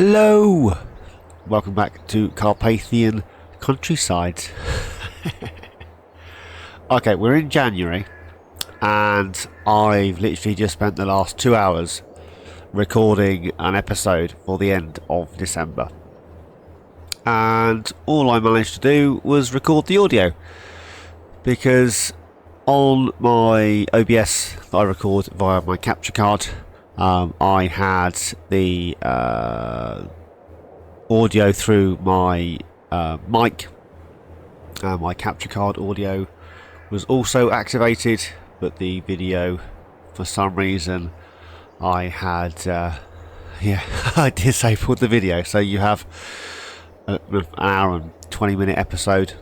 Hello! Welcome back to Carpathian Countryside. Okay, we're in January and I've literally just spent the last 2 hours recording an episode for the end of December. And all I managed to do was record the audio, because on my OBS that I record via my capture card, I had the audio through my mic. My capture card audio was also activated, but the video, for some reason, I had I disabled the video. So you have an hour and 20-minute episode,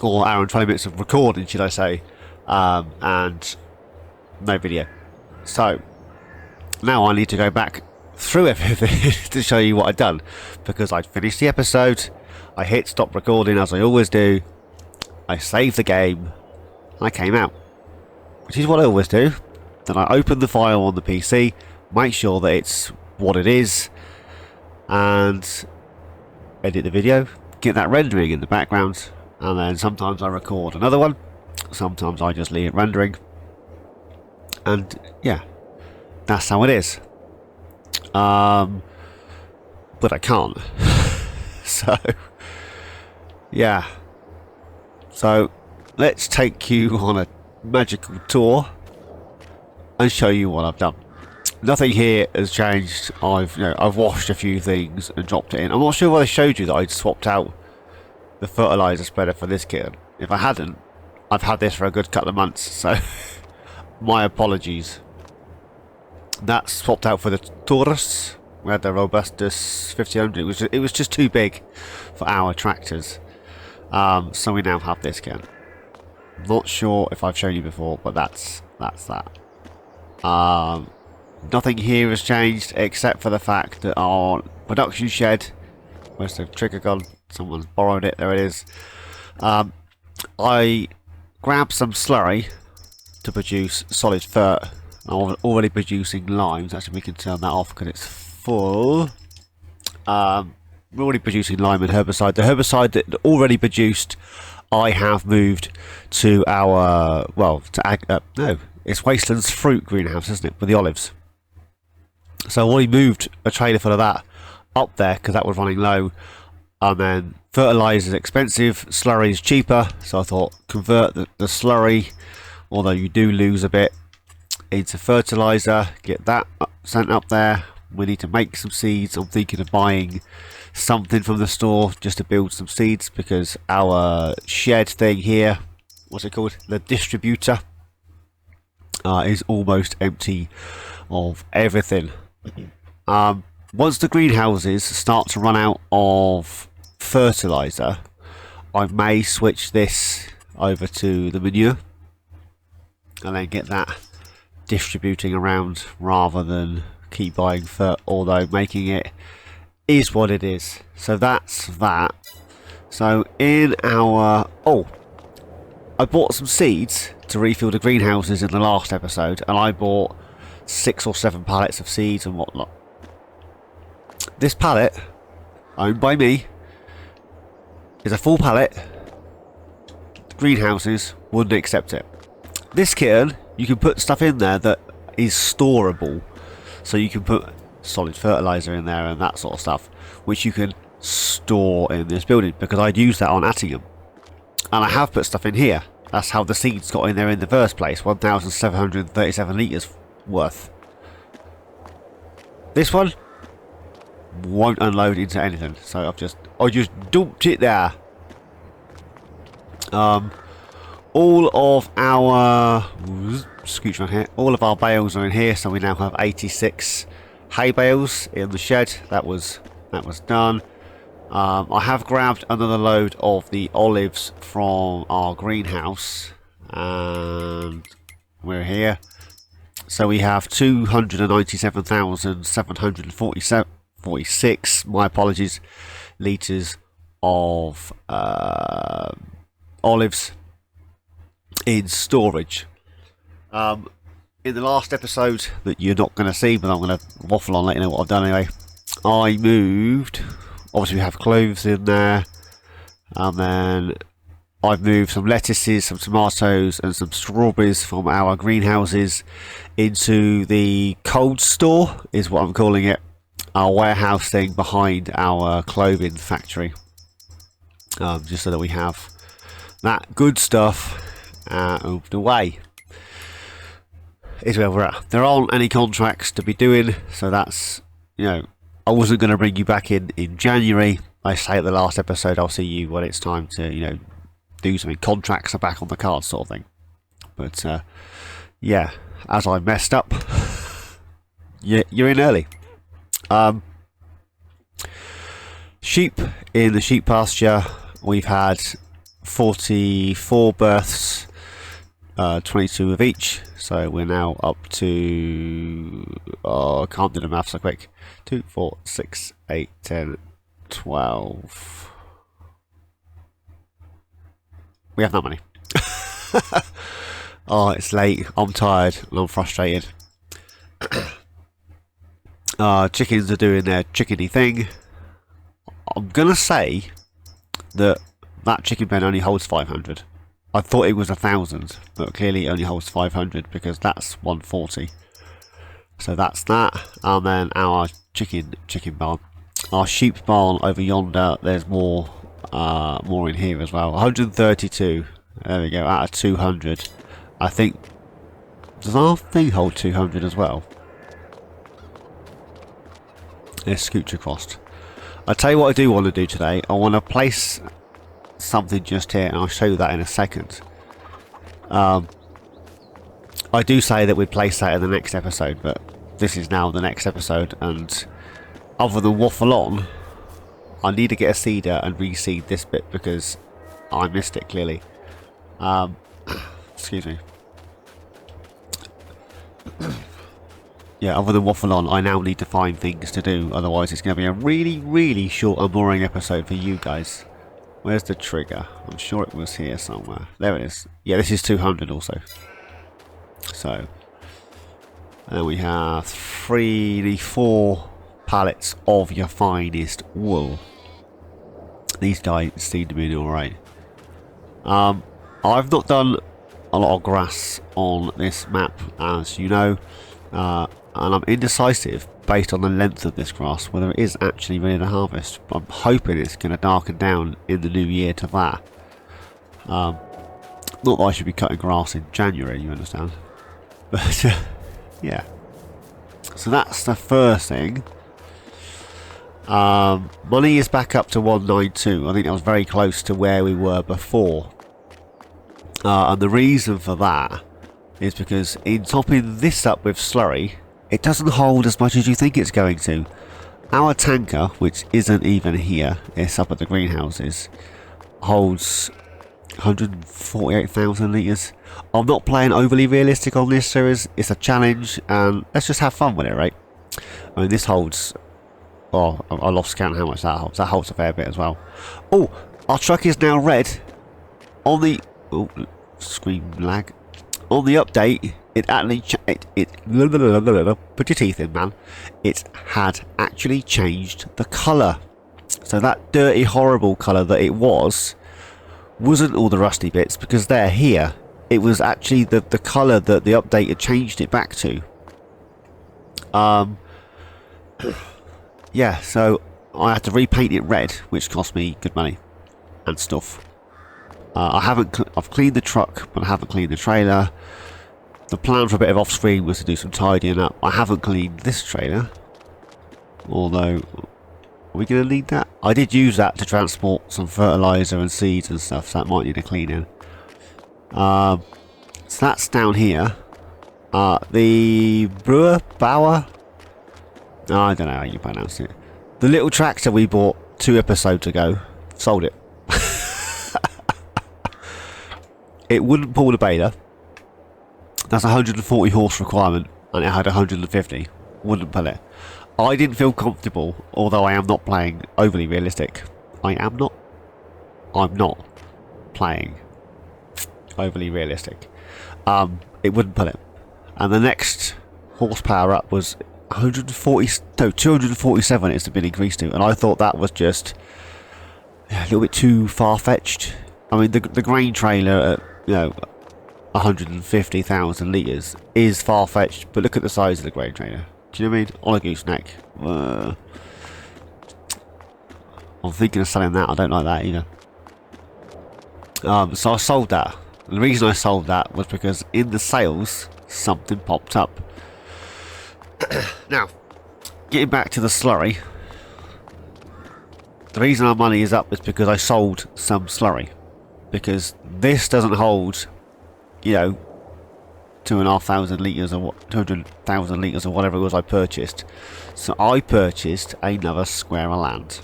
or hour and 20 minutes of recording, should I say, and no video. So now I need to go back through everything to show you what I'd done, because I'd finished the episode, I hit stop recording as I always do, I saved the game, and I came out, which is what I always do. Then I open the file on the PC, make sure that it's what it is, and edit the video, get that rendering in the background, and then sometimes I record another one, sometimes I just leave it rendering, and yeah, that's how it is. But I can't. So yeah, so let's take you on a magical tour and show you what I've done. Nothing here has changed. I've washed a few things and dropped it in. I'm not sure whether I showed you that I'd swapped out the fertilizer spreader for this kit. If I hadn't, I've had this for a good couple of months, so my apologies. That's swapped out for the Taurus. We had the Robustus 1500. It was just too big for our tractors, so we now have this kit. Not sure if I've shown you before, but that's that. Nothing here has changed except for the fact that our production shed, where's the trigger gone? Someone's borrowed it. There it is. I grabbed some slurry to produce solid fert. I'm already producing limes. Actually, we can turn that off because it's full. We're already producing lime and herbicide. The herbicide that already produced, I have moved to our, it's Wasteland's fruit greenhouse, isn't it, with the olives. So I already moved a trailer full of that up there because that was running low. And then fertilizer is expensive, slurry is cheaper, so I thought convert the slurry, although you do lose a bit, into fertilizer, get that sent up there. We need to make some seeds. I'm thinking of buying something from the store just to build some seeds, because our shed thing here, what's it called, the distributor, is almost empty of everything. Once the greenhouses start to run out of fertilizer, I may switch this over to the manure and then get that distributing around rather than keep buying fert, although making it is what it is. So that's that. So in our I bought some seeds to refill the greenhouses in the last episode, and I bought 6 or 7 pallets of seeds and whatnot. This pallet, owned by me, is a full pallet. The greenhouses wouldn't accept it. This kitten, you can put stuff in there that is storable, so you can put solid fertilizer in there and that sort of stuff, which you can store in this building, because I'd used that on Attingham, and I have put stuff in here. That's how the seeds got in there in the first place, 1,737 litres worth. This one won't unload into anything, so I just dumped it there. All of our scooch around here. All of our bales are in here, so we now have 86 hay bales in the shed. That was done. I have grabbed another load of the olives from our greenhouse, and we're here. So we have 297,746, my apologies, litres of olives in storage. In the last episode that you're not going to see, but I'm going to waffle on, let you know what I've done anyway, I moved, obviously we have cloves in there, and then I've moved some lettuces, some tomatoes and some strawberries from our greenhouses into the cold store, is what I'm calling it, our warehouse thing behind our clothing factory, just so that we have that good stuff moved away. Is where we're at. There aren't any contracts to be doing, so that's, you know, I wasn't going to bring you back in January. I say at the last episode I'll see you when it's time to, you know, do something. Contracts are back on the cards, sort of thing. But yeah, as I messed up, you're in early. Sheep in the sheep pasture, we've had 44 births, 22 of each, so we're now up to, I can't do the math so quick, 2, 4, 6, 8, 10, 12. We have that many. Oh, it's late, I'm tired and I'm frustrated. Chickens are doing their chickeny thing. I'm gonna say that chicken pen only holds 500. I thought it was 1,000, but clearly it only holds 500 because that's 140. So that's that, and then our chicken barn, our sheep barn over yonder. There's more in here as well. 132. There we go. Out of 200, I think. Does our thing hold 200 as well? Let's scooch across. I'll tell you what I do want to do today. I want to place something just here, and I'll show you that in a second. I do say that we'd place that in the next episode, but this is now the next episode, and other than waffle on, I need to get a seeder and reseed this bit because I missed it clearly. Excuse me. Yeah, other than waffle on, I now need to find things to do, otherwise it's going to be a really, really short and boring episode for you guys. Where's the trigger? I'm sure it was here somewhere. There it is. Yeah, this is 200 also. So, and we have 4 pallets of your finest wool. These guys seem to be alright. I've not done a lot of grass on this map, as you know, and I'm indecisive based on the length of this grass whether it is actually ready to harvest. I'm hoping it's going to darken down in the new year to that. Not that I should be cutting grass in January, you understand, but yeah. So that's the first thing. Money is back up to 192. I think that was very close to where we were before, and the reason for that is because in topping this up with slurry, it doesn't hold as much as you think it's going to. Our tanker, which isn't even here, it's up at the greenhouses, holds 148,000 litres. I'm not playing overly realistic on this series, it's a challenge, and let's just have fun with it, right? I mean, this holds, oh, I lost count how much that holds a fair bit as well. Oh, our truck is now red. On the, oh, screen lag. On the update, it actually put your teeth in, man. It had actually changed the colour. So that dirty, horrible colour that it wasn't all the rusty bits, because they're here. It was actually the colour that the update had changed it back to. Yeah, so I had to repaint it red, which cost me good money and stuff. I've cleaned the truck, but I haven't cleaned the trailer. The plan for a bit of off-screen was to do some tidying up. I haven't cleaned this trailer, although, are we going to need that? I did use that to transport some fertiliser and seeds and stuff, so that might need a cleaning. So that's down here. The Bauer, I don't know how you pronounce it. The little tractor we bought 2 episodes ago, sold it. It wouldn't pull the baler. That's 140 horse requirement, and it had 150. Wouldn't pull it. I didn't feel comfortable, although I am not playing overly realistic. I'm not playing overly realistic. It wouldn't pull it. And the next horsepower up was 140, no, 247 it's been increased to, and I thought that was just a little bit too far-fetched. I mean, the grain trailer at, you know, 150,000 litres is far-fetched, but look at the size of the grain trailer. Do you know what I mean? On a gooseneck. I'm thinking of selling that. I don't like that either. So I sold that. The reason I sold that was because in the sales, something popped up. Now, getting back to the slurry. The reason our money is up is because I sold some slurry. Because this doesn't hold, you know, 2,500 litres or 200,000 litres or whatever it was I purchased. So I purchased another square of land.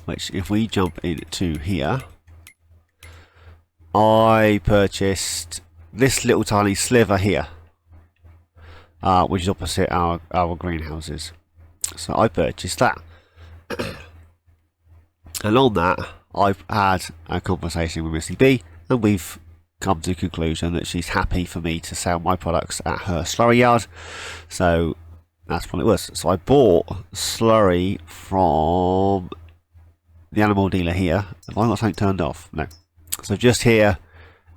Which, if we jump into here, I purchased this little tiny sliver here, which is opposite our greenhouses. So I purchased that. And on that, I've had a conversation with Missy B, and we've come to the conclusion that she's happy for me to sell my products at her slurry yard. So that's what it was. So I bought slurry from the animal dealer here. Have I got something turned off? No. So just here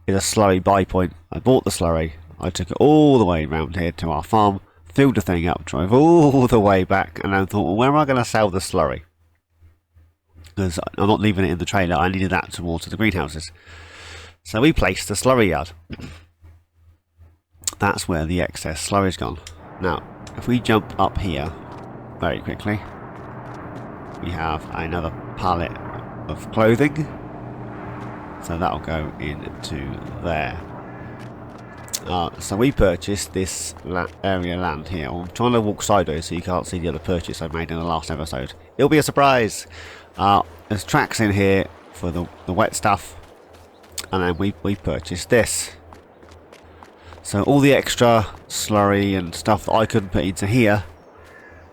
is a slurry buy point. I bought the slurry. I took it all the way around here to our farm, filled the thing up, drove all the way back, and then thought, well, where am I going to sell the slurry? Because I'm not leaving it in the trailer. I needed that to water the greenhouses. So we placed the slurry yard. That's where the excess slurry's gone. Now, if we jump up here very quickly, we have another pallet of clothing. So that'll go into there. So we purchased this area land here. I'm trying to walk sideways so you can't see the other purchase I made in the last episode. It'll be a surprise. There's tracks in here for the wet stuff, and then we purchased this. So all the extra slurry and stuff that I couldn't put into here,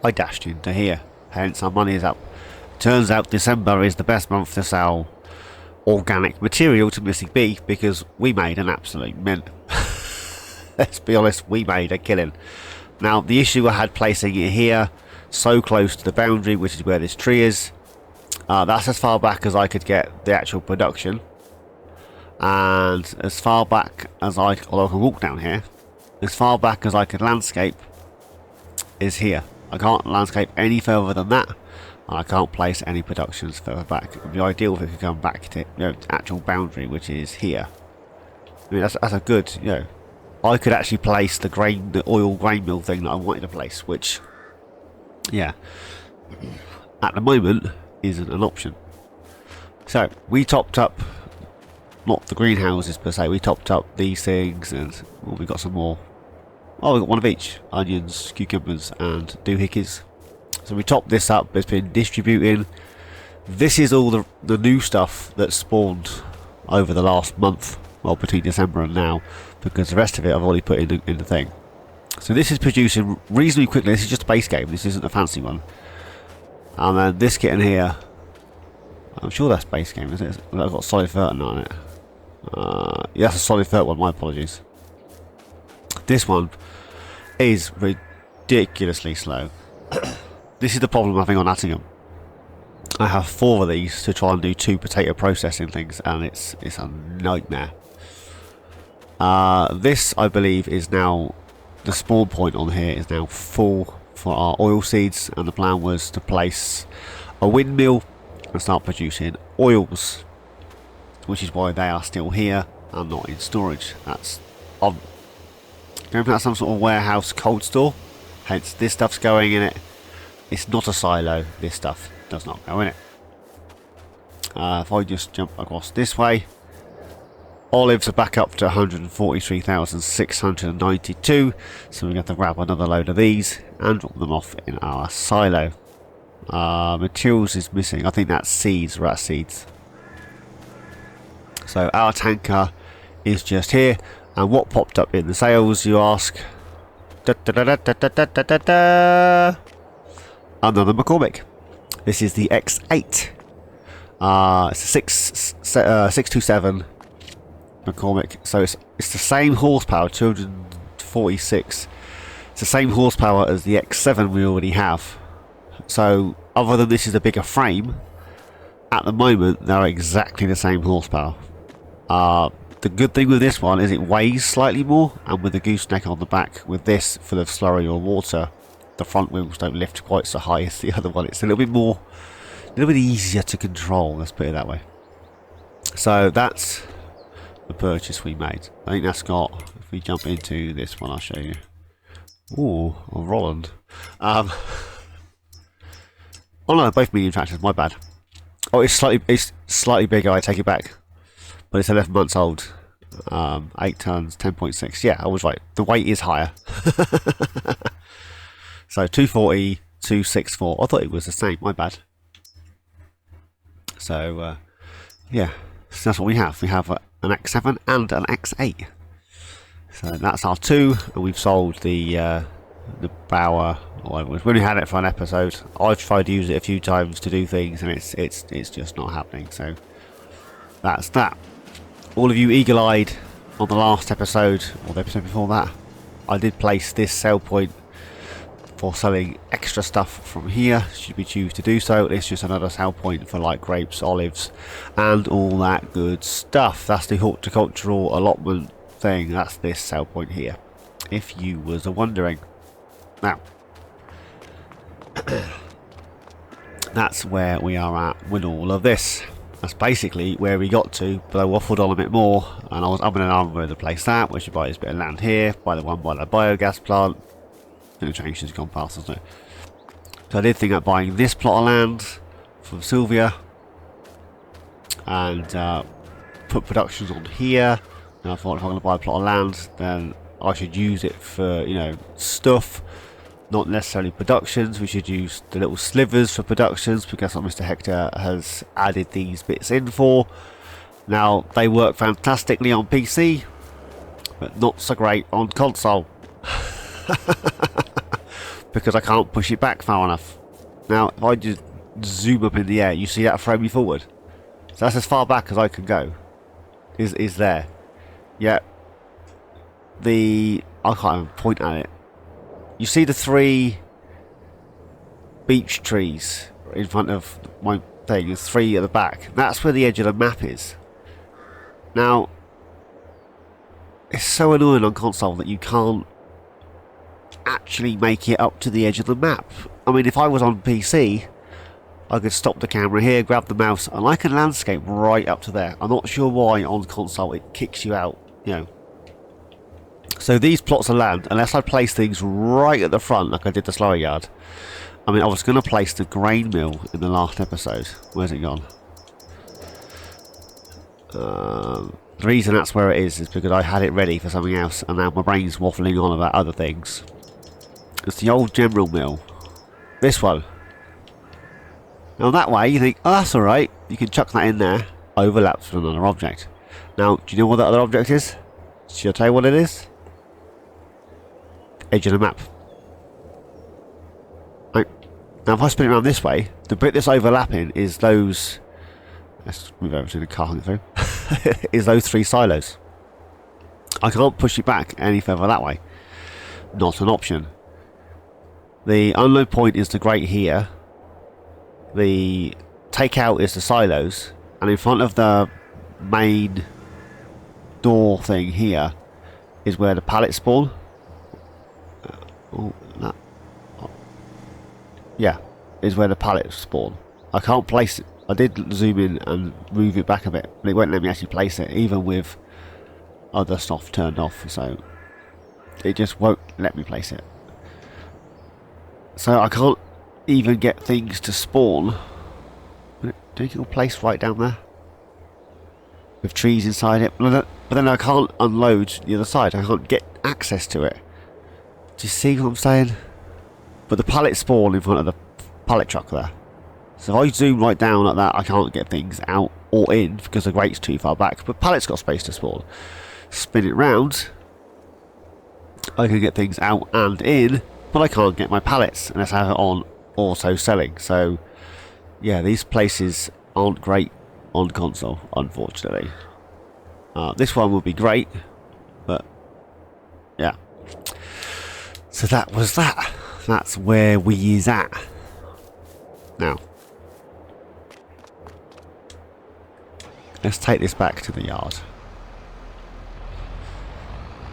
I dashed into here. Hence our money is up. Turns out December is the best month to sell organic material to Missy B, because we made an absolute mint. Let's be honest, we made a killing. Now the issue I had placing it here, so close to the boundary, which is where this tree is, that's as far back as I could get the actual production, and as far back as although I can walk down here, as far back as I could landscape is here. I can't landscape any further than that, and I can't place any productions further back. It would be ideal if it could come back to, you know, actual boundary, which is here. I mean, that's a good, you know, I could actually place the oil grain mill thing that I wanted to place, which, yeah, at the moment isn't an option. So we topped up, not the greenhouses per se, we topped up these things, and well, we got some more. Oh, we got one of each: onions, cucumbers, and doohickeys. So we topped this up. It's been distributing. This is all the new stuff that spawned over the last month, well, between December and now, because the rest of it I've already put in the thing. So this is producing reasonably quickly. This is just a base game. This isn't a fancy one. And then this kit in here, I'm sure that's base game, isn't it? I've got solid fert on it. Yeah, that's a solid fert one. My apologies. This one is ridiculously slow. This is the problem I think on Attingham. I have 4 of these to try and do 2 potato processing things, and it's a nightmare. This, I believe, is now, the spawn point on here is now full for our oil seeds, and the plan was to place a windmill and start producing oils, which is why they are still here and not in storage. That's going to put some sort of warehouse cold store, hence this stuff's going in it. It's not a silo, this stuff does not go in it. If I just jump across this way, olives are back up to 143,692, so we're going to have to grab another load of these and drop them off in our silo. Materials is missing. I think that's seeds, rat seeds. So our tanker is just here, and what popped up in the sales, you ask? Another McCormick. This is the X8. It's a 627 McCormick. So it's the same horsepower, 246. It's the same horsepower as the X7 we already have. So other than this is a bigger frame, at the moment they're exactly the same horsepower. The good thing with this one is it weighs slightly more, and with the gooseneck on the back, with this full of slurry or water, the front wheels don't lift quite so high as the other one. It's a little bit easier to control, let's put it that way. So that's the purchase we made. I think that's got, if we jump into this one, I'll show you. Ooh, a Roland. Oh no, both medium tractors, my bad. Oh, it's slightly bigger, I take it back. But it's 11 months old. 8 tons, 10.6. Yeah, I was right. The weight is higher. So 240, 264. I thought it was the same, my bad. So, yeah, so that's what we have. We have an X7 and an X8. So that's our two, and we've sold the Bauer, or whatever it was. We only had it for an episode. I've tried to use it a few times to do things, and it's just not happening. So that's that. All of you eagle-eyed on the last episode, or the episode before that, I did place this sell point for selling extra stuff from here, should we choose to do so. It's just another sell point for like grapes, olives, and all that good stuff. That's the horticultural allotment thing. That's this sell point here, if you was wondering. Now, that's where we are at with all of this. That's basically where we got to, but I waffled on a bit more, and I was up and down where to place that. We should buy this bit of land here, buy the one by the biogas plant. No change has gone past, hasn't it? So I did think about buying this plot of land from Sylvia and put productions on here. And I thought if I'm going to buy a plot of land, then I should use it for, you know, stuff, not necessarily productions. We should use the little slivers for productions, because that's what Mr. Hector has added these bits in for. Now, they work fantastically on PC, but not so great on console. Because I can't push it back far enough. Now, if I just zoom up in the air, you see that throw me forward. So that's as far back as I can go. Is there. Yeah. I can't even point at it. You see the 3 beech trees in front of my thing. There's 3 at the back. That's where the edge of the map is. Now, it's so annoying on console that you can't actually make it up to the edge of the map. I mean, if I was on PC, I could stop the camera here, grab the mouse, and I can landscape right up to there. I'm not sure why on console it kicks you out, you know. So these plots of land, unless I place things right at the front like I did the slurry yard. I mean, I was going to place the grain mill in the last episode. Where's it gone? The reason that's where it is because I had it ready for something else, and now my brain's waffling on about other things. It's the old general mill. This one. Now that way you think, oh, that's alright, you can chuck that in there, overlaps with another object. Now, do you know what that other object is? Should I tell you what it is? Edge of the map. Right. Now if I spin it around this way, the bit that's overlapping is those... Let's move over to the car through. Is those 3 silos. I can't push it back any further that way. Not an option. The unload point is the grate here. The takeout is the silos, and in front of the main door thing here is where the pallets spawn. Yeah, is where the pallets spawn. I can't place it. I did zoom in and move it back a bit, but it won't let me actually place it, even with other stuff turned off, so it just won't let me place it. So I can't even get things to spawn. Do you think it'll place right down there? With trees inside it? But then I can't unload the other side. I can't get access to it. Do you see what I'm saying? But the pallets spawn in front of the pallet truck there. So if I zoom right down like that, I can't get things out or in because the grate's too far back. But pallet's got space to spawn. Spin it round, I can get things out and in, but I can't get my pallets unless I have it on auto selling. So yeah, these places aren't great on console, unfortunately. This one would be great, but yeah. So that was that. That's where we is at. Now, let's take this back to the yard.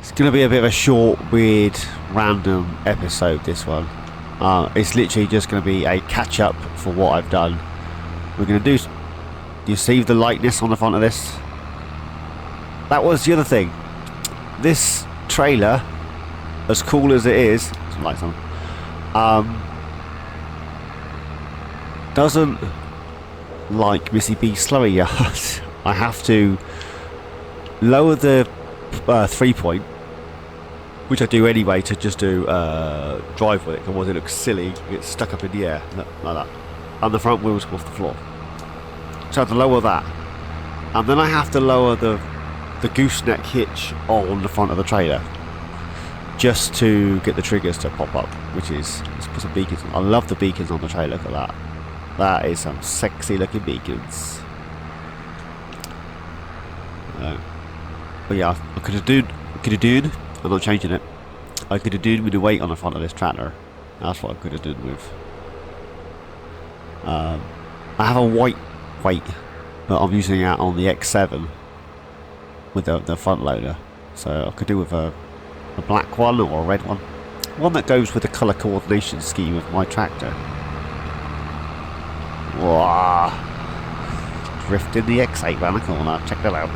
It's going to be a bit of a short, weird, random episode, this one. It's literally just going to be a catch-up for what I've done. We're going to do... You see the lightness on the front of this? That was the other thing. This trailer, as cool as it is... Some lights on. Doesn't like Missy B slurry yard. I have to lower the 3-point, which I do anyway to just do drive with it, otherwise it looks silly. It gets stuck up in the air like that, and the front wheels go off the floor. So I have to lower that, and then I have to lower the gooseneck hitch on the front of the trailer just to get the triggers to pop up, which is, let's put some beacons on. I love the beacons on the trailer. Look at that. That is some sexy looking beacons. But yeah, I could have done, I'm not changing it. I could have done with the weight on the front of this tractor. That's what I could have done with. I have a white weight, but I'm using it on the X7 with the front loader. So I could do with a black one or a red one. One that goes with the colour coordination scheme of my tractor. Wow. Drifting the X8 round the corner, check that out.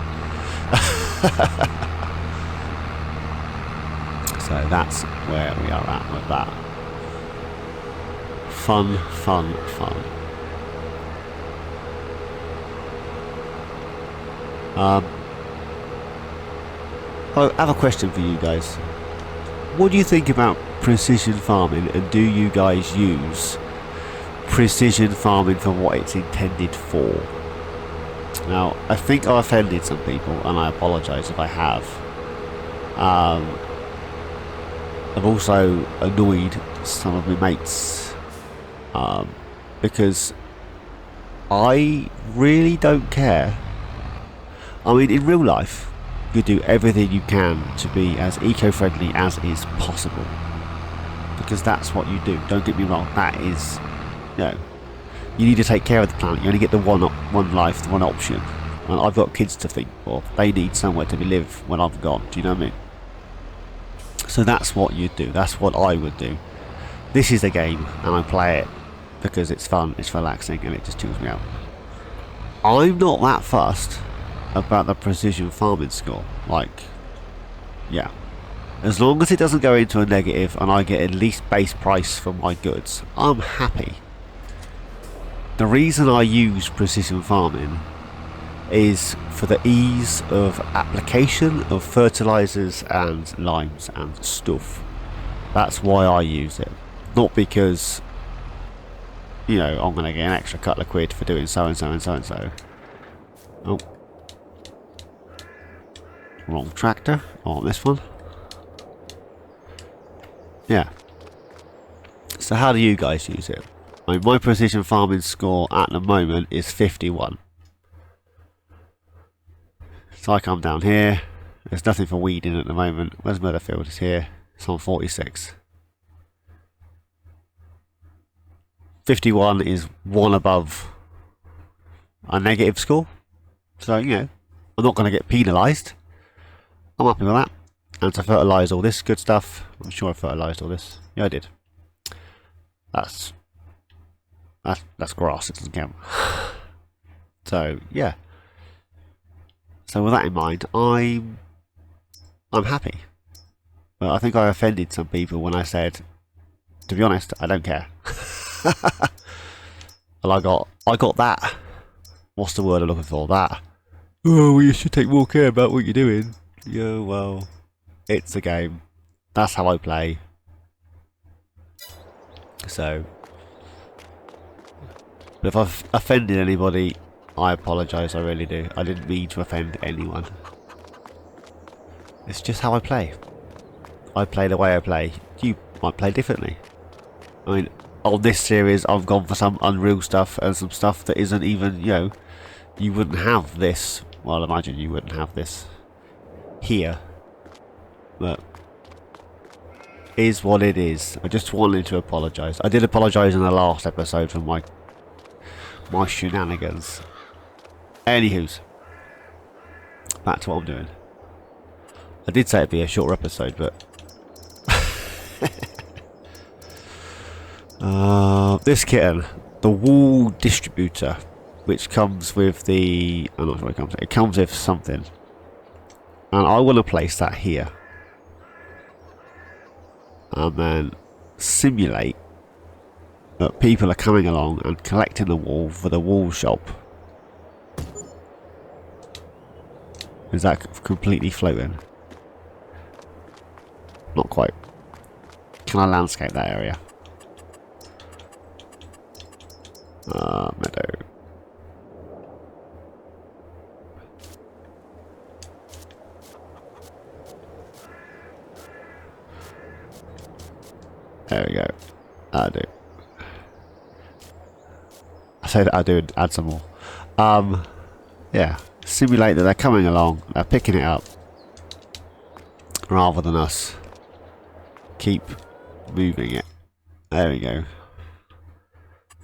So that's where we are at with that. Fun, fun, fun. I have a question for you guys. What do you think about precision farming, and do you guys use precision farming for what it's intended for? Now, I think I offended some people, and I apologise if I have. I've also annoyed some of my mates, because I really don't care. I mean, in real life, you do everything you can to be as eco-friendly as is possible, because that's what you do. Don't get me wrong, that is, you know, you need to take care of the planet. You only get the one life, the one option. And I've got kids to think for. They need somewhere to live when I'm gone. Do you know what I mean? So that's what you do. That's what I would do. This is a game, and I play it because it's fun, it's relaxing, and it just chills me out. I'm not that fussed about the precision farming score. Like, yeah, as long as it doesn't go into a negative and I get at least base price for my goods, I'm happy. The reason I use precision farming is for the ease of application of fertilizers and limes and stuff. That's why I use it, not because, you know, I'm going to get an extra couple of quid for doing so and so and so and so. Oh, wrong tractor on this one. Yeah. So how do you guys use it? I mean, my precision farming score at the moment is 51. So I come down here. There's nothing for weeding at the moment. Where's Motherfield? It's here. It's on 46. 51 is one above a negative score. So, you know, I'm not going to get penalised. I'm happy with that. And to fertilise all this good stuff, I'm sure I fertilised all this. Yeah, I did. That's grass, it doesn't count. So, yeah. So with that in mind, I'm happy. But I think I offended some people when I said, to be honest, I don't care. And I got that. What's the word I'm looking for? That. Oh, well, you should take more care about what you're doing. Yeah, well, it's a game. That's how I play. So, but if I've offended anybody, I apologise, I really do. I didn't mean to offend anyone. It's just how I play. I play the way I play. You might play differently. I mean, on this series, I've gone for some unreal stuff and some stuff that isn't even, you know, you wouldn't have this. Well, imagine you wouldn't have this here. But is what it is. I just wanted to apologise. I did apologise in the last episode for my shenanigans. Anywho's, back to what I'm doing. I did say it'd be a shorter episode, but this kitten, the wool distributor, which comes with the, I'm not sure what it comes with. It comes with something, and I want to place that here, and then simulate that people are coming along and collecting the wool for the wool shop. Is that completely floating? Not quite. Can I landscape that area? Meadow. There we go. I do. I say that I do and add some more. Yeah. Simulate that they're coming along, they're picking it up, rather than us keep moving it. There we go.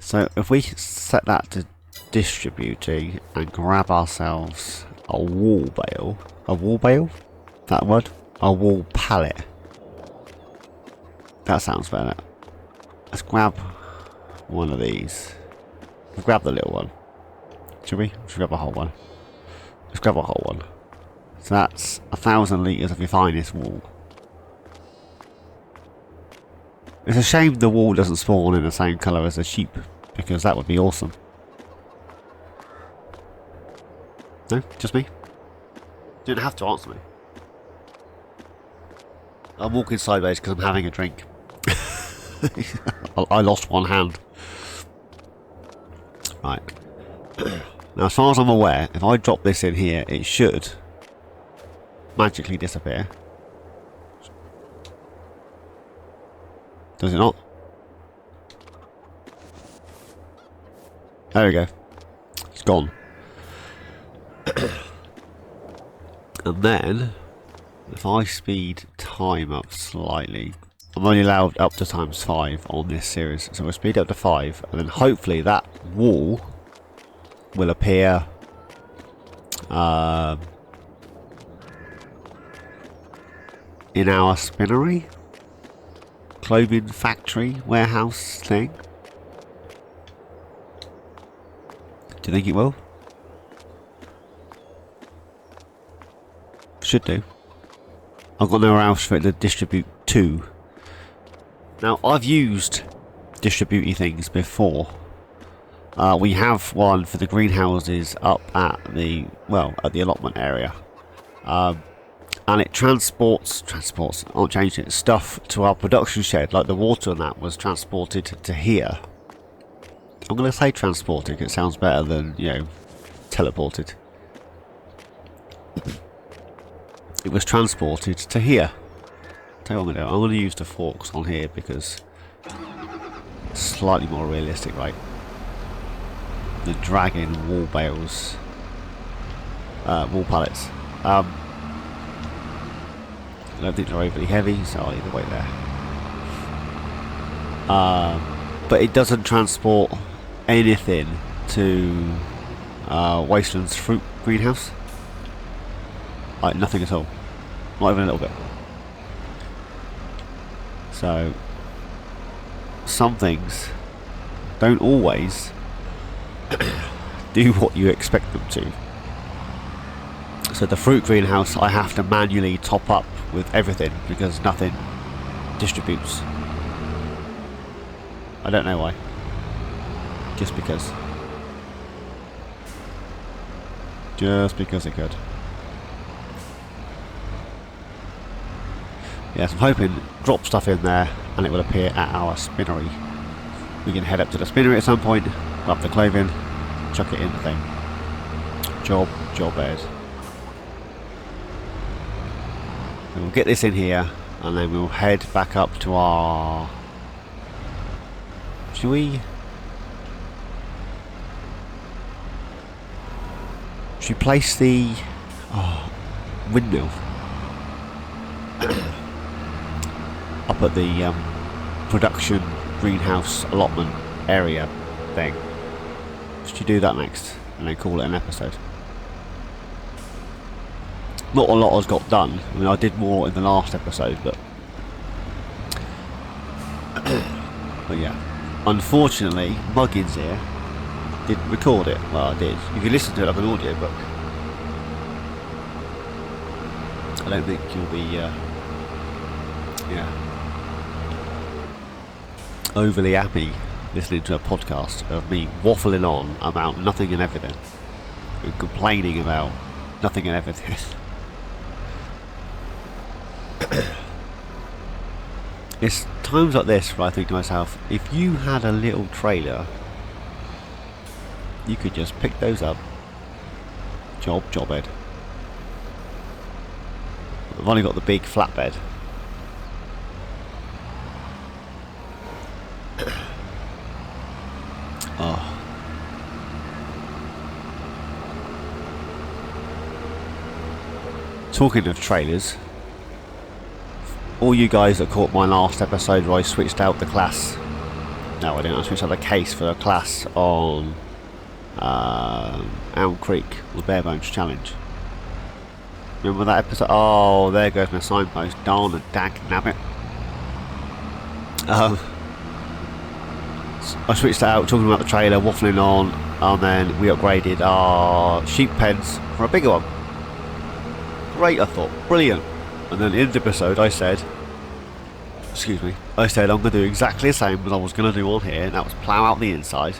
So if we set that to distributing and grab ourselves a wool bale, that word, a wool pallet. That sounds better. Let's grab one of these. We'll grab the little one. Should we? Should we grab a whole one? Let's grab a whole one. So that's 1,000 litres of your finest wool. It's a shame the wool doesn't spawn in the same colour as the sheep, because that would be awesome. No? Just me? You didn't have to answer me. I'm walking sideways because I'm having a drink. I lost one hand. Right. Now, as far as I'm aware, if I drop this in here, it should magically disappear. Does it not? There we go. It's gone. And then, if I speed time up slightly, I'm only allowed up to ×5 on this series, so we'll speed up to 5, and then hopefully that wool will appear in our spinnery, clothing factory, warehouse thing. Do you think it will? Should do. I've got nowhere else for it to distribute to. Now, I've used distributing things before. We have one for the greenhouses up at the, well, at the allotment area. And it transports, I'll change it, stuff to our production shed, like the water and that was transported to here. I'm going to say transported, it sounds better than, you know, teleported. It was transported to here. Tell you what I'm going to do, I'm going to use the forks on here because it's slightly more realistic, right? The dragging wool bales, wool pallets. I don't think they're overly heavy, so I'll either wait there. But it doesn't transport anything to Wasteland's fruit greenhouse. Like nothing at all. Not even a little bit. So some things don't always do what you expect them to. So the fruit greenhouse I have to manually top up with everything because nothing distributes. I don't know why. Just because. Just because it could. Yes, I'm hoping drop stuff in there and it will appear at our spinnery. We can head up to the spinnery at some point, grab the clothing, chuck it in the thing. Job aired. We'll get this in here and then we'll head back up to our... Should we place the windmill? up at the production greenhouse allotment area thing. Should you do that next and then call it an episode? Not a lot has got done. I mean, I did more in the last episode, but but yeah, unfortunately Muggins here didn't record it. Well, I did. You can listen to it like an audiobook. I don't think you'll be overly happy listening to a podcast of me waffling on about nothing and everything and complaining about nothing and everything. It's times like this where I think to myself, if you had a little trailer, you could just pick those up. Jobhead. I've only got the big flatbed. Oh. Talking of trailers, all you guys that caught my last episode where I switched out the class, no I didn't, I switched out the case for a class on Elm Creek, the Bare Bones Challenge. Remember that episode? Oh, there goes my signpost. Darn and dag nabbit. I switched it out, talking about the trailer, waffling on, and then we upgraded our sheep pens for a bigger one. Great, I thought, brilliant. And then in the episode I said, excuse me, I said I'm going to do exactly the same as I was going to do on here, and that was plough out the inside,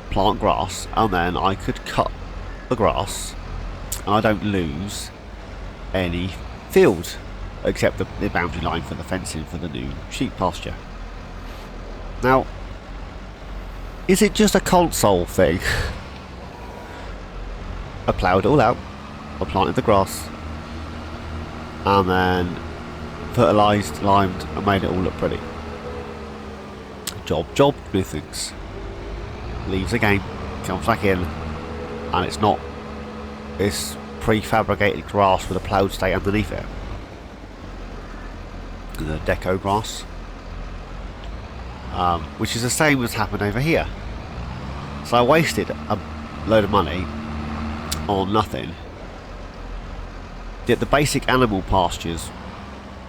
plant grass, and then I could cut the grass and I don't lose any field except the boundary line for the fencing for the new sheep pasture. Now, is it just a console thing? I ploughed it all out, I planted the grass, and then fertilised, limed, and made it all look pretty. Job, methinks. Leaves the game, comes back in, and it's not this prefabricated grass with a ploughed state underneath it. The deco grass. Which is the same as happened over here. So I wasted a load of money on nothing. Yet the basic animal pastures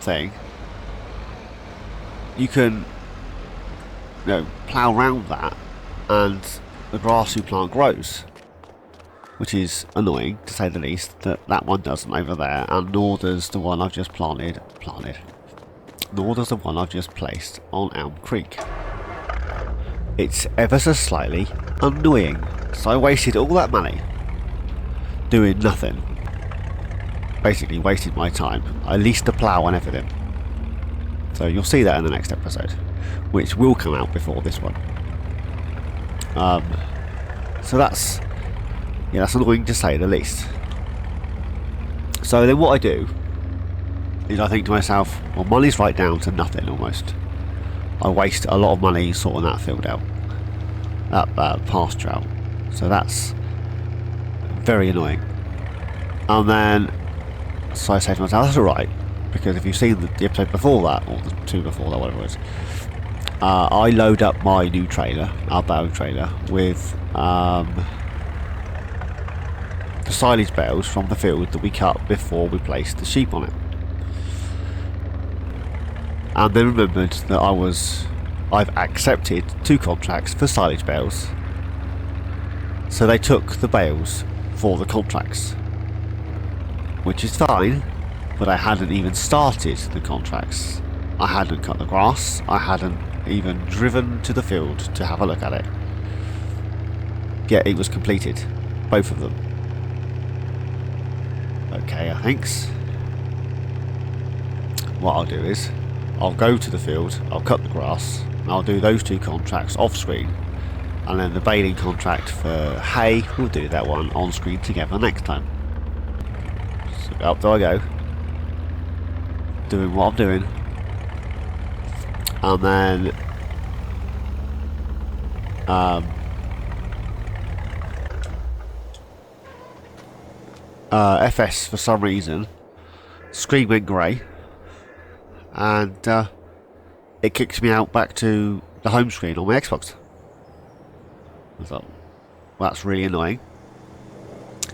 thing, you can plough around that and the grass you plant grows, which is annoying to say the least. That one doesn't over there, and nor does the one I've just planted, nor does the one I've just placed on Elm Creek. It's ever so slightly annoying. So I wasted all that money doing nothing. Basically wasted my time. I leased the plough and everything. So you'll see that in the next episode, which will come out before this one. So that's annoying to say the least. So then what I do is I think to myself, well, money's right down to nothing almost. I waste a lot of money sorting that field out, that pasture out. So that's very annoying. And then, so I say to myself, that's alright, because if you've seen the episode before that, or the two before that, whatever it was, I load up my new trailer, our barrow trailer, with the silage bales from the field that we cut before we placed the sheep on it. And then remembered that I've accepted 2 contracts for silage bales. So they took the bales for the contracts, which is fine, but I hadn't even started the contracts. I hadn't cut the grass, I hadn't even driven to the field to have a look at it. Yet it was completed, both of them. Okay, thanks. What I'll do is, I'll go to the field, I'll cut the grass, and I'll do those 2 contracts off screen, and then the baling contract for hay, we'll do that one on screen together next time. So up there I go, doing what I'm doing, and then FS for some reason screen went grey. and it kicks me out back to the home screen on my Xbox. I thought, well, that's really annoying.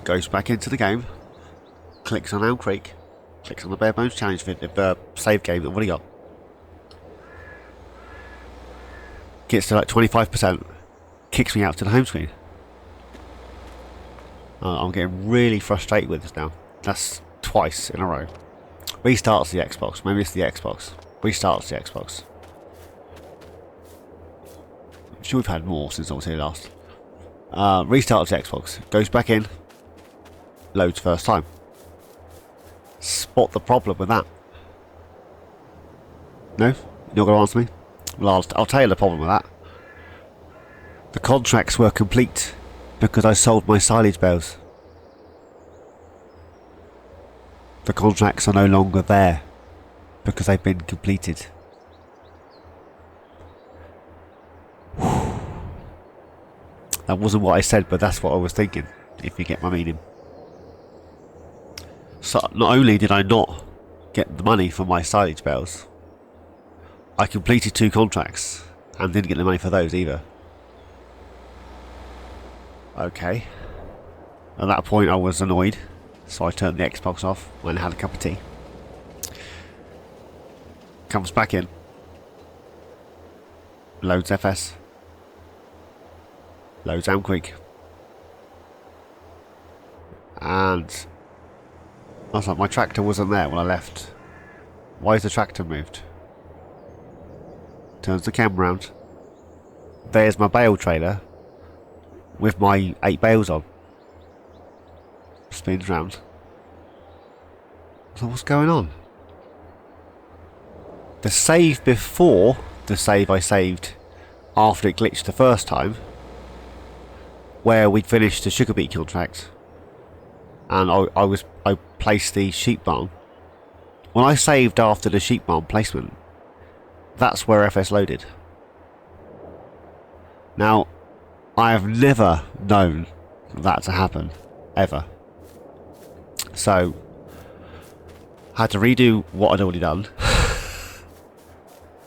Goes back into the game, clicks on Elm Creek, clicks on the Bare Bones Challenge video, save game that I've already got. Gets to like 25%, kicks me out to the home screen. I'm getting really frustrated with this now. That's twice in a row. Restarts the Xbox. Maybe it's the Xbox. Restarts the Xbox. I'm sure we've had more since I was here last. Restarts the Xbox. Goes back in. Loads first time. Spot the problem with that. No? You're not going to answer me? Well, I'll tell you the problem with that. The contracts were complete because I sold my silage bales. The contracts are no longer there because they've been completed. That wasn't what I said, but that's what I was thinking, if you get my meaning. So not only did I not get the money for my silage bales, I completed 2 contracts and didn't get the money for those either. Okay. At that point I was annoyed, so I turned the Xbox off, went and had a cup of tea. Comes back in. Loads FS. Loads Elm Creek. And I was like, my tractor wasn't there when I left. Why is the tractor moved? Turns the camera around. There's my bale trailer with my 8 bales on. Spins round. So what's going on? The save before the save I saved after it glitched the first time, where we'd finished the sugar beet contract, and I placed the sheep barn. When I saved after the sheep barn placement, that's where FS loaded. Now, I have never known that to happen, ever. So, I had to redo what I'd already done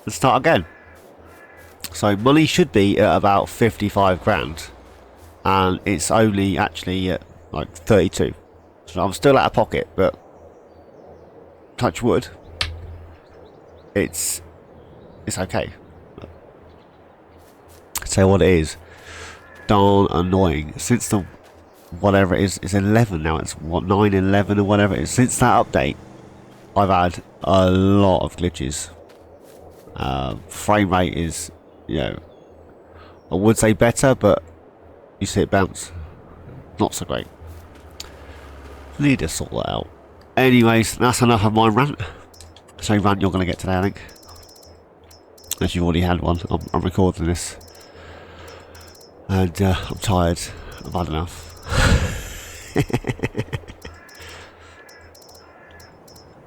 and start again. So money should be at about 55 grand, and it's only actually at like 32. So I'm still out of pocket, but touch wood, it's okay. So what it is, darn annoying. Since the whatever it is, it's 11 now. It's what, 9, 11 or whatever it is. Since that update, I've had a lot of glitches. Frame rate is, you know, I would say better, but you see it bounce. Not so great. Need to sort that out. Anyways, that's enough of my rant. So rant you're going to get today, I think. As you've already had one. I'm recording this. And I'm tired. I've had enough.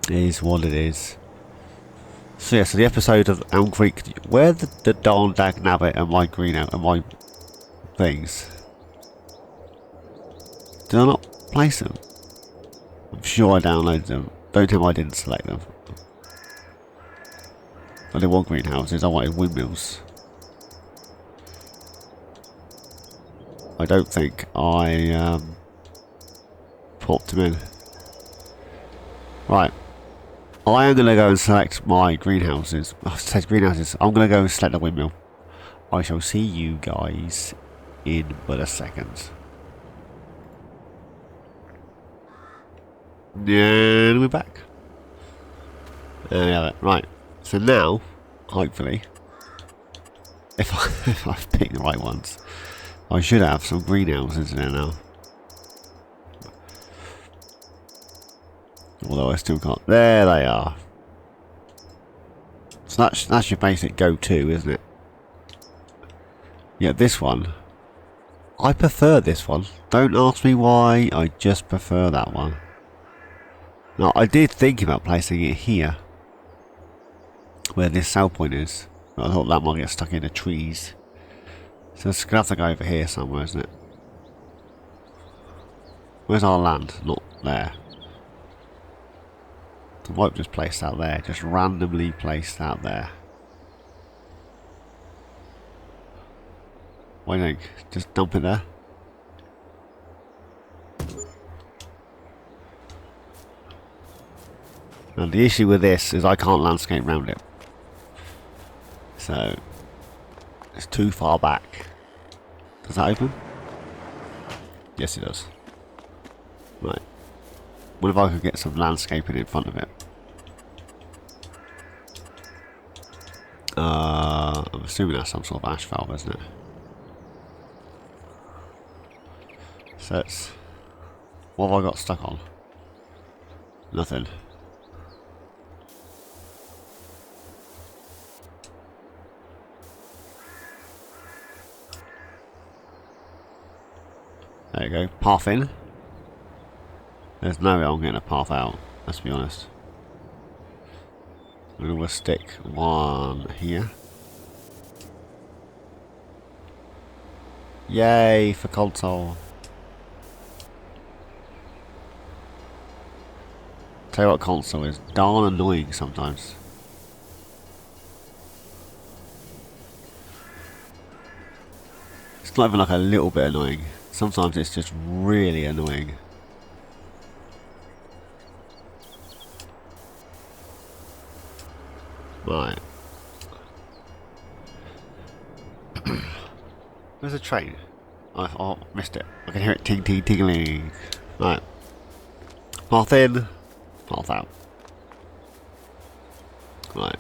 It is what it is. So yeah, so the episode of Elm Creek, where the darn dag nabbit and my greenhouse and my things. Did I not place them? I'm sure I downloaded them. Don't tell me I didn't select them. I didn't want greenhouses, I wanted windmills. I don't think I popped them in. Right. I am going to go and select my greenhouses. I said greenhouses. I'm going to go and select the windmill. I shall see you guys in but a second. And we're back. There we have it. Right. So now, hopefully, if I've picked the right ones, I should have some greenhouses in there now. Although I still can't. There they are. So that's your basic go-to, isn't it? Yeah, this one. I prefer this one. Don't ask me why. I just prefer that one. Now, I did think about placing it here, where this sell point is. But I thought that might get stuck in the trees. So it's gonna have to go over here somewhere, isn't it? Where's our land? Not there. I might just place out there, just randomly placed out there. What do you think? Just dump it there? And the issue with this is I can't landscape round it. So, it's too far back. Does that open? Yes, it does. Right. What if I could get some landscaping in front of it? I'm assuming that's some sort of ash valve, isn't it? So it's... What have I got stuck on? Nothing. There you go. Path in. There's no way I'm getting a path out, let's be honest. And we'll stick one here. Yay for console. Tell you what, console is darn annoying sometimes. It's not even like a little bit annoying. Sometimes it's just really annoying. Right. There's a train. Oh, missed it. I can hear it ting ting tingling. Right. Path in. Path out. Right.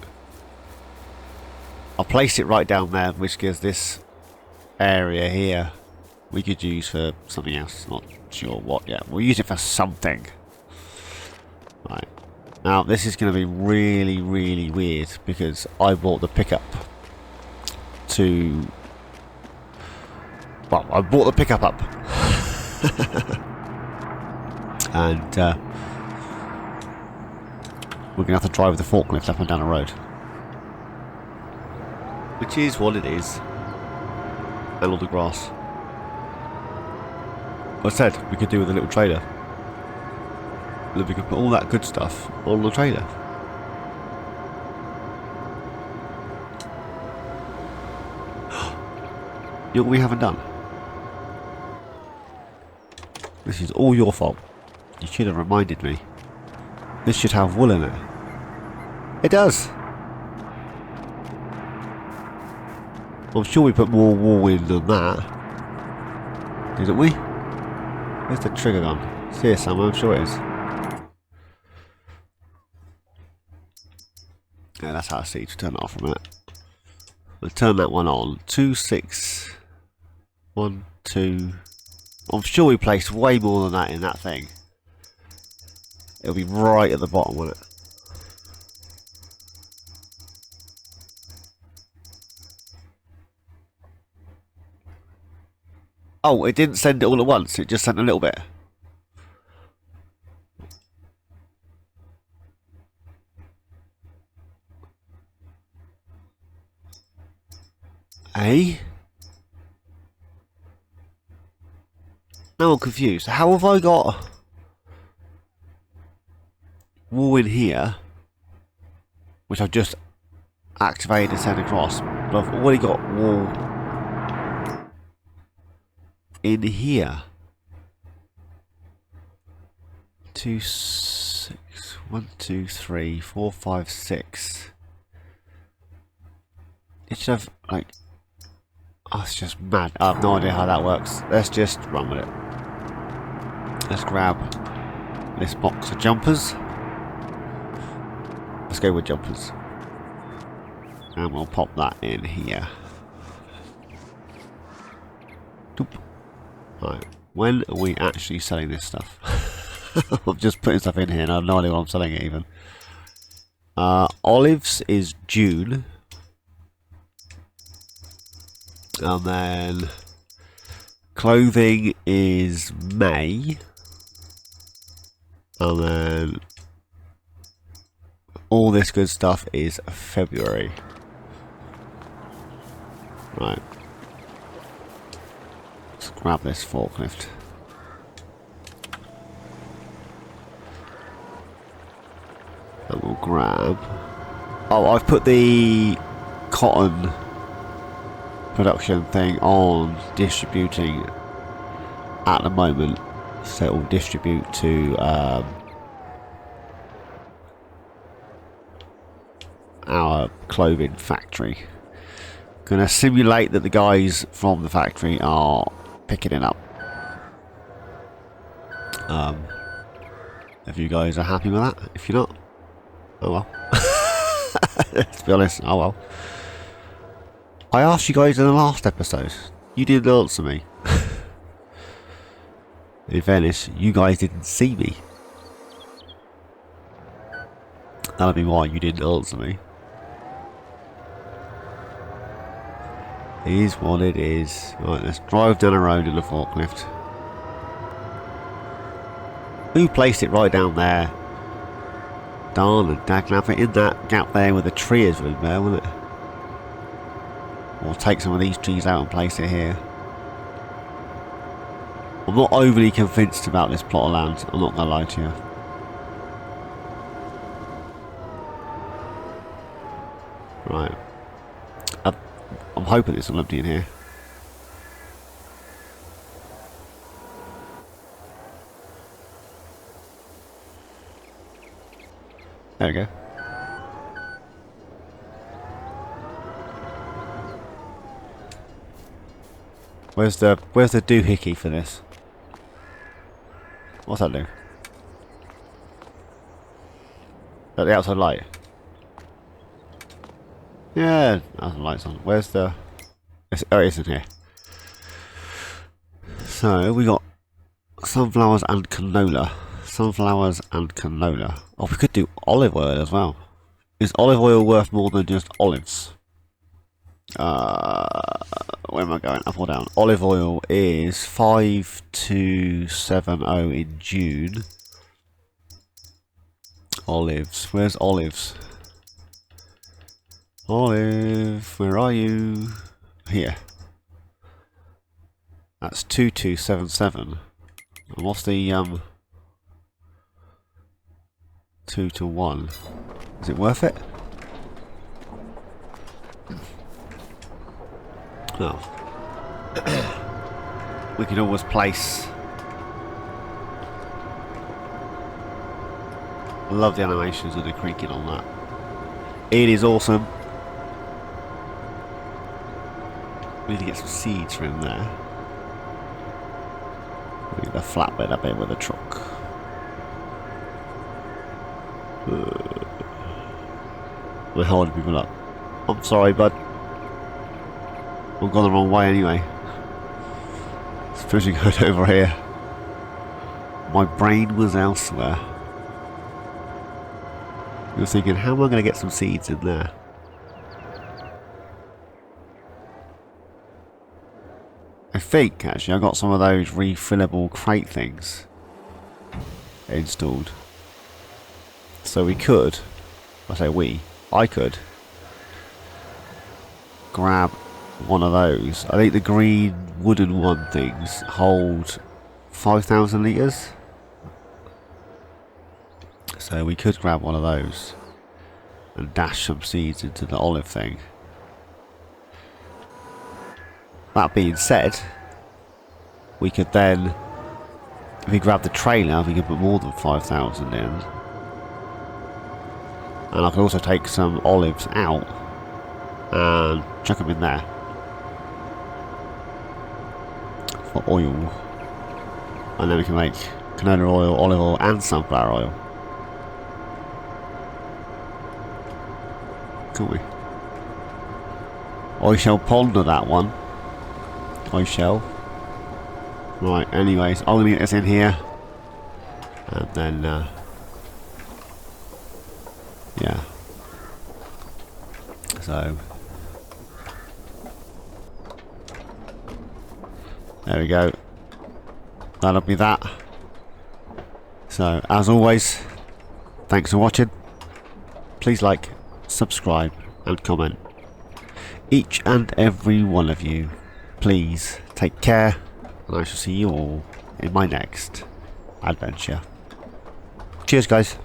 I'll place it right down there, which gives this area here we could use for something else. Not sure what yet. We'll use it for something. Right. Now this is going to be really, really weird because I bought the pickup to... Well, I bought the pickup up. And we're going to have to drive the forklift up and down the road. Which is what it is. And all the grass. I said we could do with a little trailer. Then we could put all that good stuff on the trailer. You know what we haven't done? This is all your fault. You should have reminded me. This should have wool in it. It does! I'm sure we put more wool in than that. Didn't we? Where's the trigger gun? It's here somewhere, I'm sure it is. Yeah, that's how I see it. Turn it off for a minute. We'll turn that one on. 2, 6, 1, 2. I'm sure we placed way more than that in that thing. It'll be right at the bottom, won't it? Oh, it didn't send it all at once. It just sent a little bit. Eh? Now I'm confused. How have I got wool in here, which I've just activated and sent across, but I've already got wool in here. 2, 6, 1, 2, 3, 4, 5, 6. It should have like... Oh, it's just mad. I have no idea how that works. Let's just run with it. Let's grab this box of jumpers. Let's go with jumpers. And we'll pop that in here. Doop. Right. When are we actually selling this stuff? I'm just putting stuff in here and I have no idea what I'm selling it even. Olives is June. And then clothing is May. And then all this good stuff is February. Right. Let's grab this forklift. And we'll grab... Oh, I've put the cotton production thing on distributing at the moment. So it will distribute to our clothing factory. Gonna simulate that the guys from the factory are picking it up. If you guys are happy with that, if you're not, oh well. Let's be honest, oh well. I asked you guys in the last episode, you didn't answer me. In fairness, you guys didn't see me. That'll be why you didn't answer me. It is what it is. Right, let's drive down the road in the forklift. Who placed it right down there? Darn and dagnabbit, in that gap there with the tree is room there, wasn't it? Or take some of these trees out and place it here. I'm not overly convinced about this plot of land, I'm not gonna lie to you. Right. I'm hoping it's all empty in here. There we go. Where's the doohickey for this? What's that do? At the outside light. Yeah, that's the lights on. Where's the... Oh, it is in here. So, we got sunflowers and canola. Sunflowers and canola. Oh, we could do olive oil as well. Is olive oil worth more than just olives? Where am I going? Up or down? Olive oil is 5270 in June. Olives. Where's olives? Olive, where are you? Here. That's 2277. And what's the 2 to 1? Is it worth it? No. We can always place. I love the animations of the creaking on that. It is awesome. We need to get some seeds from there. Get the flatbed up here with a truck. We're holding people up. I'm sorry, bud. We've gone the wrong way anyway. Suppose we go over here. My brain was elsewhere. You were thinking, how am I going to get some seeds in there? I think, actually, I got some of those refillable crate things installed. So we could, I could grab one of those. I think the green wooden one things hold 5,000 litres. So we could grab one of those and dash some seeds into the olive thing. That being said, we could then, if we grab the trailer, we could put more than 5,000 in. And I could also take some olives out and chuck them in there for oil. And then we can make canola oil, olive oil and sunflower oil. Can't we? I shall ponder that one. I shall. Right, anyways, I'm going to get this in here. And then, yeah. So, there we go. That'll be that. So, as always, thanks for watching. Please like, subscribe and comment. Each and every one of you. Please take care, and I shall see you all in my next adventure. Cheers, guys.